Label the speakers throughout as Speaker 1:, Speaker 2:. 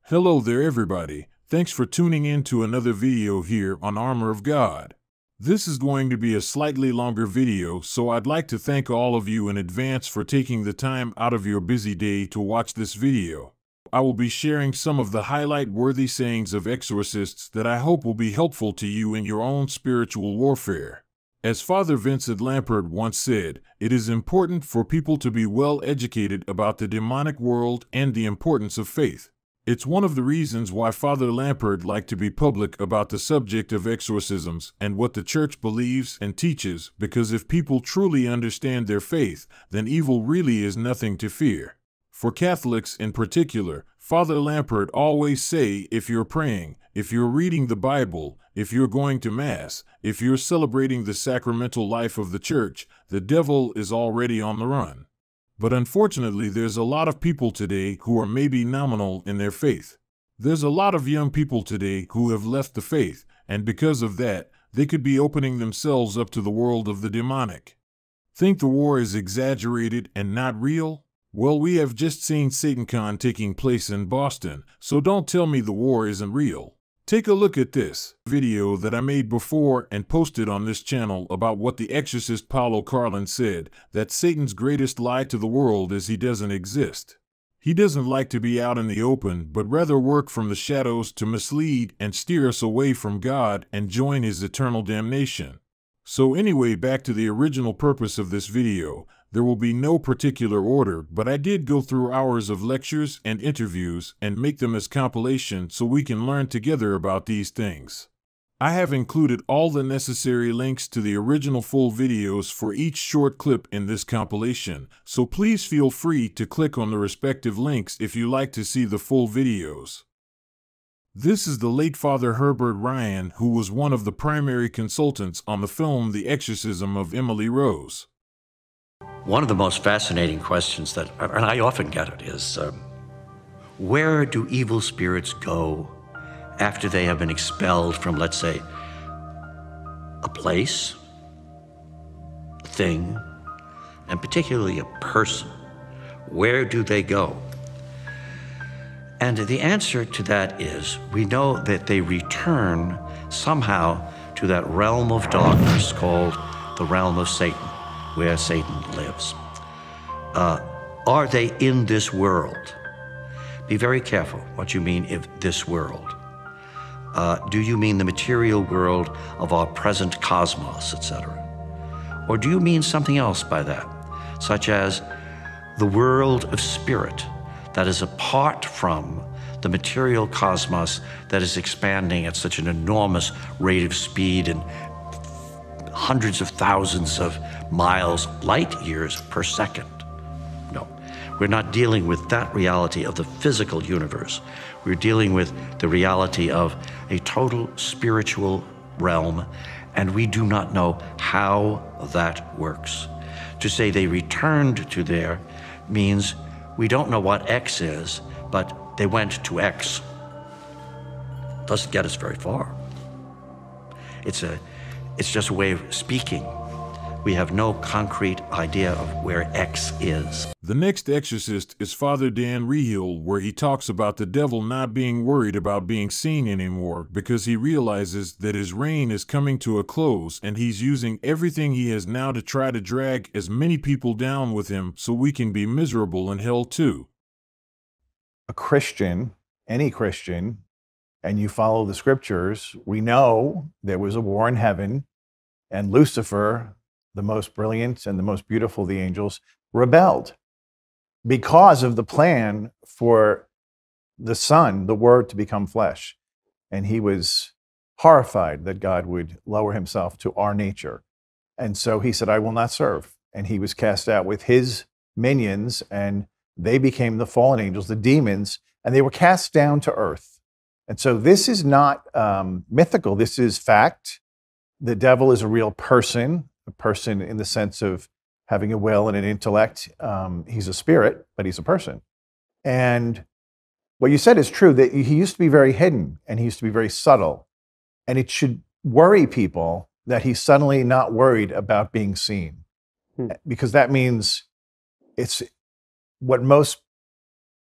Speaker 1: Hello there everybody, thanks for tuning in to another video here on Armor of God. This is going to be a slightly longer video, so I'd like to thank all of you in advance for taking the time out of your busy day to watch this video. I will be sharing some of the highlight-worthy sayings of exorcists that I hope will be helpful to you in your own spiritual warfare. As Father Vincent Lampert once said, it is important for people to be well educated about the demonic world and the importance of faith. It's one of the reasons why Father Lampert liked to be public about the subject of exorcisms and what the church believes and teaches, because if people truly understand their faith, then evil really is nothing to fear. For Catholics in particular, Father Lampert always say if you're praying, if you're reading the Bible, if you're going to Mass, if you're celebrating the sacramental life of the church, the devil is already on the run. But unfortunately, there's a lot of people today who are maybe nominal in their faith. There's a lot of young people today who have left the faith, and because of that, they could be opening themselves up to the world of the demonic. Think the war is exaggerated and not real? Well, we have just seen Satancon taking place in Boston, so don't tell me the war isn't real. Take a look at this video that I made before and posted on this channel about what the exorcist Paulo Carlin said, that Satan's greatest lie to the world is he doesn't exist. He doesn't like to be out in the open, but rather work from the shadows to mislead and steer us away from God and join his eternal damnation. So anyway, back to the original purpose of this video. There will be no particular order, but I did go through hours of lectures and interviews and make them as compilation so we can learn together about these things. I have included all the necessary links to the original full videos for each short clip in this compilation, so please feel free to click on the respective links if you like to see the full videos. This is the late Father Herbert Ryan, who was one of the primary consultants on the film The Exorcism of Emily Rose.
Speaker 2: One of the most fascinating questions and I often get it, is where do evil spirits go after they have been expelled from, let's say, a place, a thing, and particularly a person? Where do they go? And the answer to that is, we know that they return somehow to that realm of darkness called the realm of Satan, where Satan lives. Are they in this world? Be very careful what you mean if this world. Do you mean the material world of our present cosmos, etc.? Or do you mean something else by that, such as the world of spirit that is apart from the material cosmos that is expanding at such an enormous rate of speed and hundreds of thousands of miles, light years per second? No, we're not dealing with that reality of the physical universe. We're dealing with the reality of a total spiritual realm, and we do not know how that works. To say they returned to there means we don't know what X is, but they went to X. Doesn't get us very far. It's just a way of speaking. We have no concrete idea of where X is.
Speaker 1: The next exorcist is Father Dan Reehil, where he talks about the devil not being worried about being seen anymore because he realizes that his reign is coming to a close and he's using everything he has now to try to drag as many people down with him so we can be miserable in hell too.
Speaker 3: A Christian, any Christian, and you follow the scriptures, we know there was a war in heaven, and Lucifer, the most brilliant and the most beautiful of the angels, rebelled because of the plan for the Son, the Word, to become flesh. And he was horrified that God would lower himself to our nature. And so he said, I will not serve. And he was cast out with his minions, and they became the fallen angels, the demons, and they were cast down to earth. And so this is not mythical. This is fact. The devil is a real person, a person in the sense of having a will and an intellect. He's a spirit, but he's a person. And what you said is true, that he used to be very hidden and he used to be very subtle. And it should worry people that he's suddenly not worried about being seen. Because that means it's what most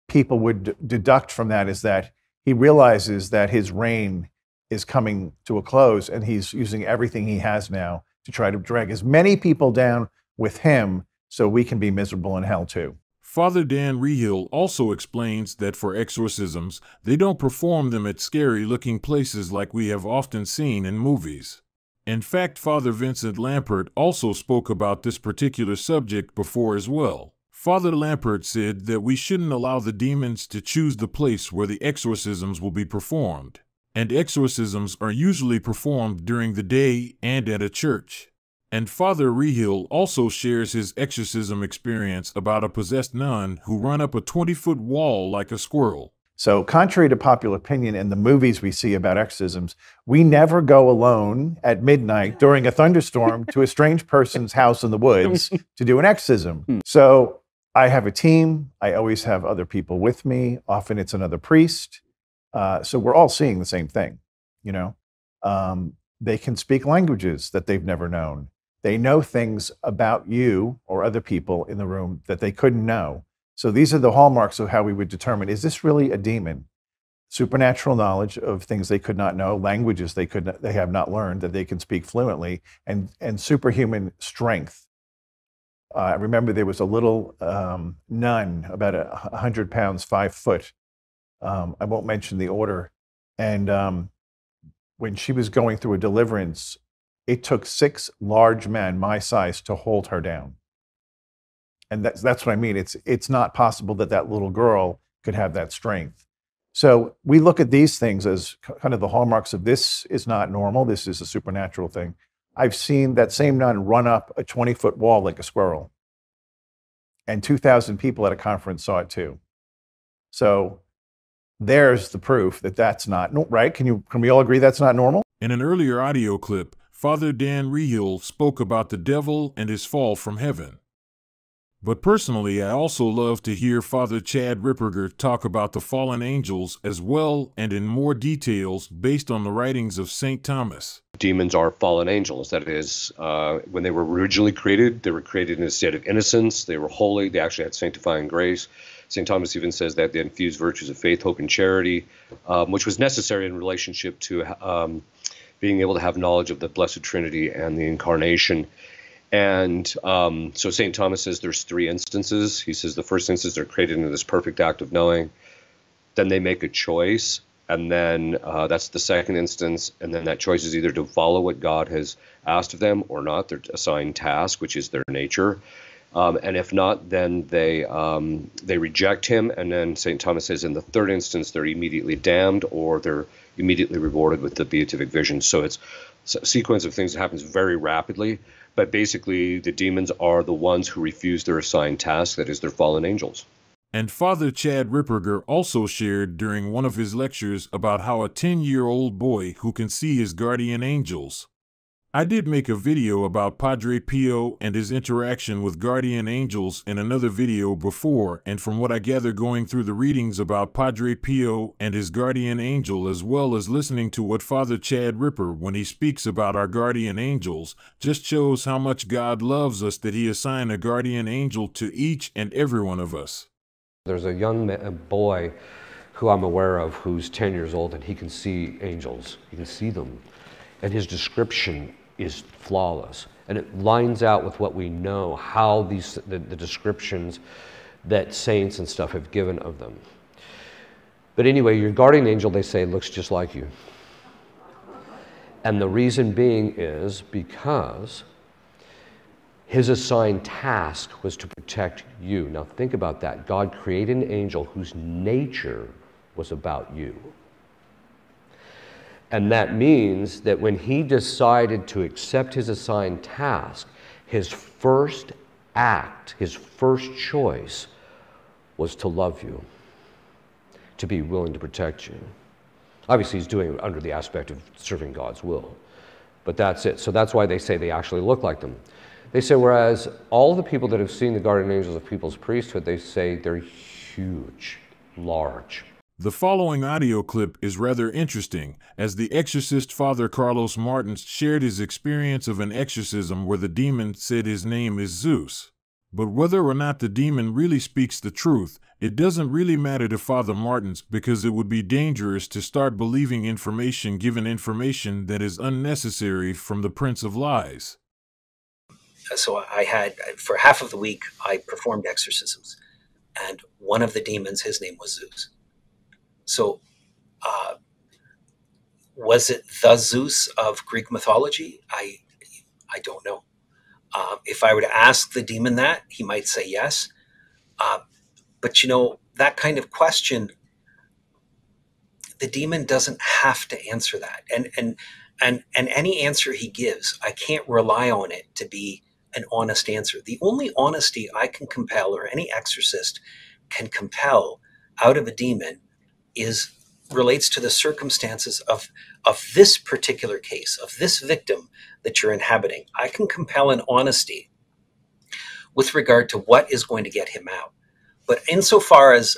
Speaker 3: people would deduct from that is that he realizes that his reign is coming to a close, and he's using everything he has now to try to drag as many people down with him so we can be miserable in hell too.
Speaker 1: Father Dan Reehil also explains that for exorcisms, they don't perform them at scary-looking places like we have often seen in movies. In fact, Father Vincent Lampert also spoke about this particular subject before as well. Father Lampert said that we shouldn't allow the demons to choose the place where the exorcisms will be performed. And exorcisms are usually performed during the day and at a church. And Father Reehil also shares his exorcism experience about a possessed nun who ran up a 20-foot wall like a squirrel.
Speaker 3: So contrary to popular opinion in the movies we see about exorcisms, we never go alone at midnight during a thunderstorm to a strange person's house in the woods to do an exorcism. So I have a team. I always have other people with me. Often it's another priest. So we're all seeing the same thing, you know. They can speak languages that they've never known. They know things about you or other people in the room that they couldn't know. So these are the hallmarks of how we would determine, is this really a demon? Supernatural knowledge of things they could not know, languages they have not learned that they can speak fluently, and superhuman strength. I remember there was a little nun, about 100 pounds, 5 foot. I won't mention the order. And when she was going through a deliverance, it took 6 large men my size to hold her down. And that's what I mean. It's not possible that that little girl could have that strength. So we look at these things as kind of the hallmarks of this is not normal. This is a supernatural thing. I've seen that same nun run up a 20-foot wall like a squirrel. And 2,000 people at a conference saw it too. So there's the proof that that's not right. Can we all agree that's not normal?
Speaker 1: In an earlier audio clip, Father Dan Reehil spoke about the devil and his fall from heaven. But personally, I also love to hear Father Chad Ripperger talk about the fallen angels as well, and in more details based on the writings of St. Thomas.
Speaker 4: Demons are fallen angels. That is, when they were originally created, they were created in a state of innocence. They were holy. They actually had sanctifying grace. St. Thomas even says that they infused virtues of faith, hope, and charity, which was necessary in relationship to being able to have knowledge of the Blessed Trinity and the Incarnation. And so St. Thomas says there's 3 instances. He says the first instance, they're created in this perfect act of knowing. Then they make a choice. And then that's the second instance. And then that choice is either to follow what God has asked of them or not. They're assigned task, which is their nature. And if not, then they reject him. And then St. Thomas says in the third instance, they're immediately damned or they're immediately rewarded with the beatific vision. So it's a sequence of things that happens very rapidly. But basically, the demons are the ones who refuse their assigned task, that is, their fallen angels.
Speaker 1: And Father Chad Ripperger also shared during one of his lectures about how a 10-year-old boy who can see his guardian angels. I did make a video about Padre Pio and his interaction with guardian angels in another video before, and from what I gather going through the readings about Padre Pio and his guardian angel, as well as listening to what Father Chad Ripper when he speaks about our guardian angels, just shows how much God loves us that he assigned a guardian angel to each and every one of us.
Speaker 5: There's a young boy who I'm aware of who's 10 years old, and he can see angels. He can see them. And his description is flawless. And it lines out with what we know, how the descriptions that saints and stuff have given of them. But anyway, your guardian angel, they say, looks just like you. And the reason being is because his assigned task was to protect you. Now think about that. God created an angel whose nature was about you. And that means that when he decided to accept his assigned task, his first act, his first choice was to love you, to be willing to protect you. Obviously, he's doing it under the aspect of serving God's will. But that's it. So that's why they say they actually look like them. They say, whereas all the people that have seen the guardian angels of people's priesthood, they say they're huge, large.
Speaker 1: The following audio clip is rather interesting, as the exorcist Father Carlos Martins shared his experience of an exorcism where the demon said his name is Zeus. But whether or not the demon really speaks the truth, it doesn't really matter to Father Martins, because it would be dangerous to start believing given information that is unnecessary from the Prince of Lies.
Speaker 6: So I had, for half of the week, I performed exorcisms. And one of the demons, his name was Zeus. So was it the Zeus of Greek mythology? I don't know. If I were to ask the demon that, he might say yes. But you know, that kind of question, the demon doesn't have to answer that. And any answer he gives, I can't rely on it to be an honest answer. The only honesty I can compel, or any exorcist can compel out of a demon, relates to the circumstances of this particular case, of this victim that you're inhabiting. I can compel an honesty with regard to what is going to get him out. But insofar as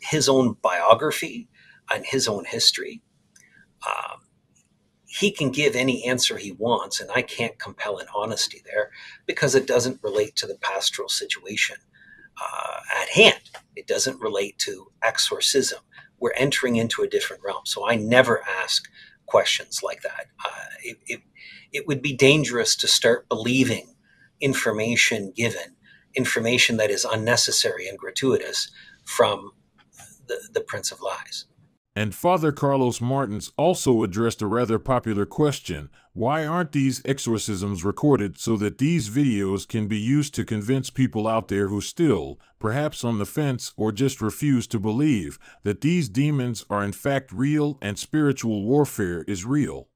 Speaker 6: his own biography and his own history, he can give any answer he wants, and I can't compel an honesty there because it doesn't relate to the pastoral situation at hand. It doesn't relate to exorcism. We're entering into a different realm. So I never ask questions like that. It would be dangerous to start believing information that is unnecessary and gratuitous from the Prince of Lies.
Speaker 1: And Father Carlos Martins also addressed a rather popular question: why aren't these exorcisms recorded so that these videos can be used to convince people out there who still, perhaps on the fence or just refuse to believe, that these demons are in fact real and spiritual warfare is real?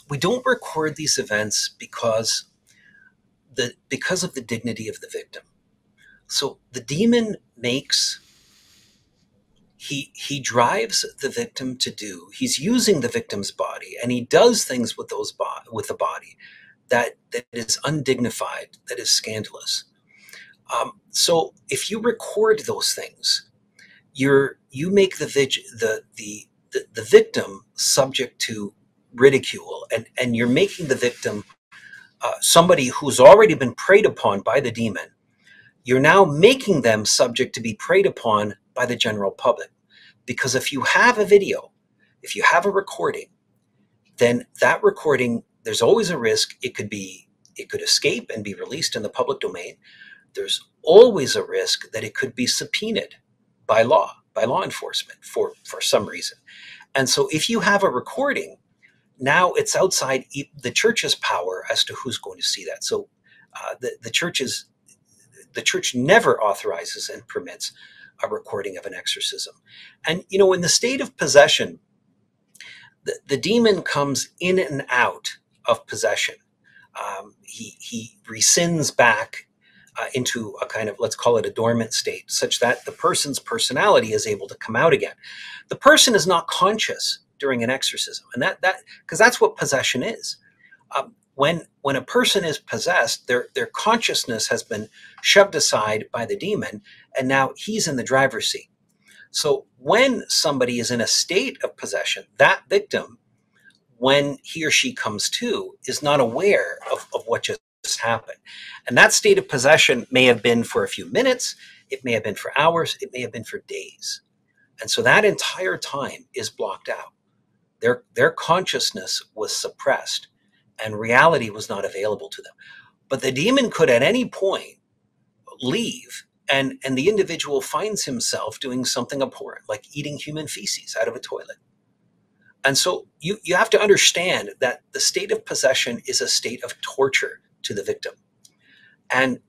Speaker 6: We don't record these events because of the dignity of the victim. So the demon he drives the victim to do. He's using the victim's body, and he does things with the body that is undignified, that is scandalous. So if you record those things, you make the victim subject to ridicule, and you're making the victim somebody who's already been preyed upon by the demon. You're now making them subject to be preyed upon by the general public. Because if you have a video, if you have a recording, then that recording, there's always a risk it could escape and be released in the public domain. There's always a risk that it could be subpoenaed by law enforcement for some reason. And so if you have a recording, now it's outside the church's power as to who's going to see that. So the church never authorizes and permits a recording of an exorcism. And, you know, in the state of possession, the demon comes in and out of possession. He rescinds back into a kind of, let's call it a dormant state, such that the person's personality is able to come out again. The person is not conscious during an exorcism, and because that's what possession is. When a person is possessed, their consciousness has been shoved aside by the demon, and now he's in the driver's seat. So when somebody is in a state of possession, that victim, when he or she comes to, is not aware of what just happened. And that state of possession may have been for a few minutes, it may have been for hours, it may have been for days. And so that entire time is blocked out. Their consciousness was suppressed, and reality was not available to them. But the demon could at any point leave, and the individual finds himself doing something abhorrent, like eating human feces out of a toilet. And so you have to understand that the state of possession is a state of torture to the victim. And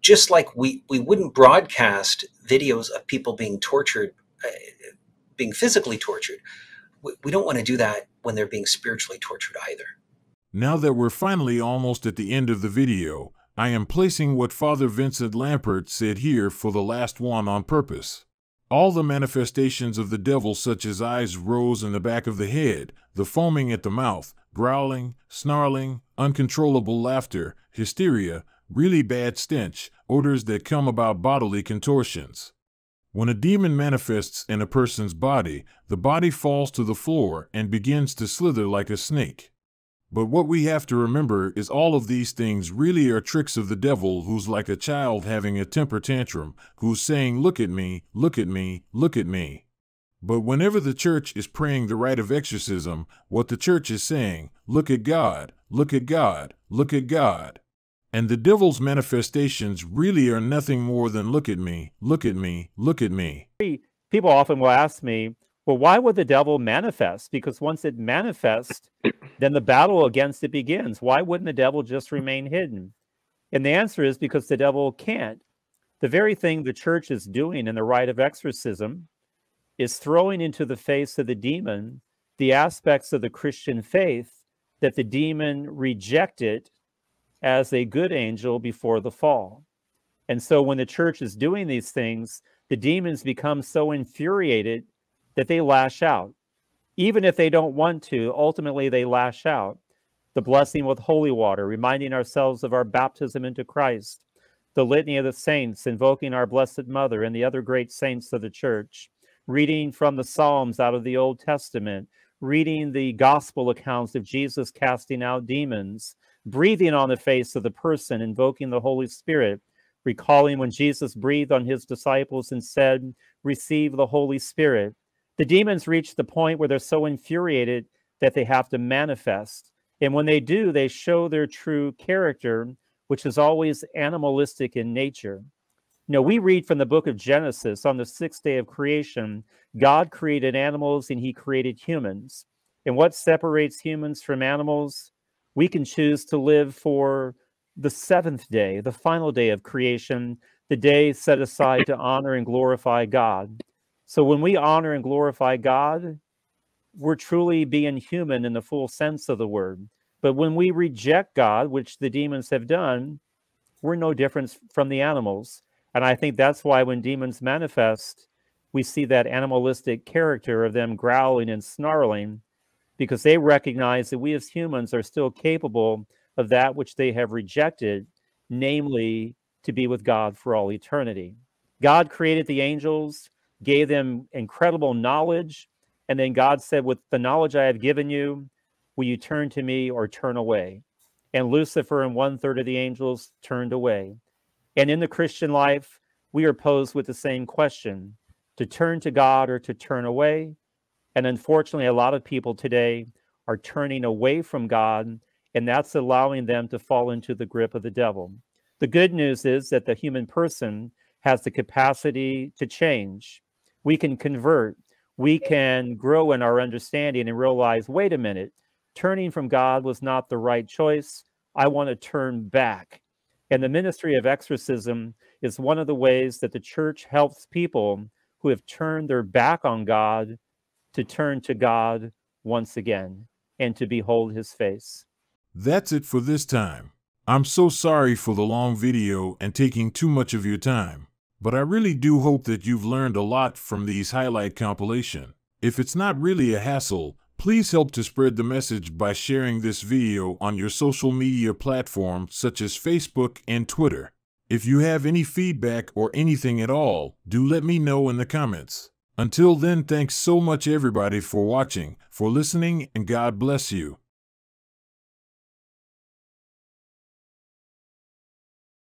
Speaker 6: just like we wouldn't broadcast videos of people being tortured, being physically tortured, we don't want to do that when they're being spiritually tortured either.
Speaker 1: Now that we're finally almost at the end of the video, I am placing what Father Vincent Lampert said here for the last one on purpose. All the manifestations of the devil, such as eyes rose in the back of the head, the foaming at the mouth, growling, snarling, uncontrollable laughter, hysteria, really bad stench, odors that come about bodily contortions. When a demon manifests in a person's body, the body falls to the floor and begins to slither like a snake. But what we have to remember is all of these things really are tricks of the devil, who's like a child having a temper tantrum, who's saying, look at me, look at me, look at me. But whenever the church is praying the rite of exorcism, what the church is saying, look at God, look at God, look at God. And the devil's manifestations really are nothing more than look at me, look at me, look at me.
Speaker 7: People often will ask me, well, why would the devil manifest? Because once it manifests, then the battle against it begins. Why wouldn't the devil just remain hidden? And the answer is because the devil can't. The very thing the church is doing in the rite of exorcism is throwing into the face of the demon the aspects of the Christian faith that the demon rejected as a good angel before the fall. And so when the church is doing these things, the demons become so infuriated that they lash out. Even if they don't want to, ultimately they lash out. The blessing with holy water, reminding ourselves of our baptism into Christ, the litany of the saints, invoking our Blessed Mother and the other great saints of the church, reading from the Psalms out of the Old Testament, reading the gospel accounts of Jesus casting out demons, breathing on the face of the person, invoking the Holy Spirit, recalling when Jesus breathed on his disciples and said, receive the Holy Spirit. The demons reach the point where they're so infuriated that they have to manifest. And when they do, they show their true character, which is always animalistic in nature. You know, we read from the book of Genesis, on the sixth day of creation, God created animals and he created humans. And what separates humans from animals? We can choose to live for the seventh day, the final day of creation, the day set aside to honor and glorify God. So when we honor and glorify God, we're truly being human in the full sense of the word. But when we reject God, which the demons have done, we're no different from the animals. And I think that's why when demons manifest, we see that animalistic character of them growling and snarling, because they recognize that we as humans are still capable of that which they have rejected, namely to be with God for all eternity. God created the angels, gave them incredible knowledge, and then God said, with the knowledge I have given you, will you turn to me or turn away? And Lucifer and 1/3 of the angels turned away. And in the Christian life, we are posed with the same question, to turn to God or to turn away. And unfortunately, a lot of people today are turning away from God, and that's allowing them to fall into the grip of the devil. The good news is that the human person has the capacity to change. We can convert. We can grow in our understanding and realize, wait a minute, turning from God was not the right choice. I want to turn back. And the ministry of exorcism is one of the ways that the church helps people who have turned their back on God to turn to God once again and to behold his face.
Speaker 1: That's it for this time. I'm so sorry for the long video and taking too much of your time, but I really do hope that you've learned a lot from these highlight compilation. If it's not really a hassle, please help to spread the message by sharing this video on your social media platforms such as Facebook and Twitter. If you have any feedback or anything at all, do let me know in the comments. Until then, thanks so much everybody for watching, for listening, and God bless you.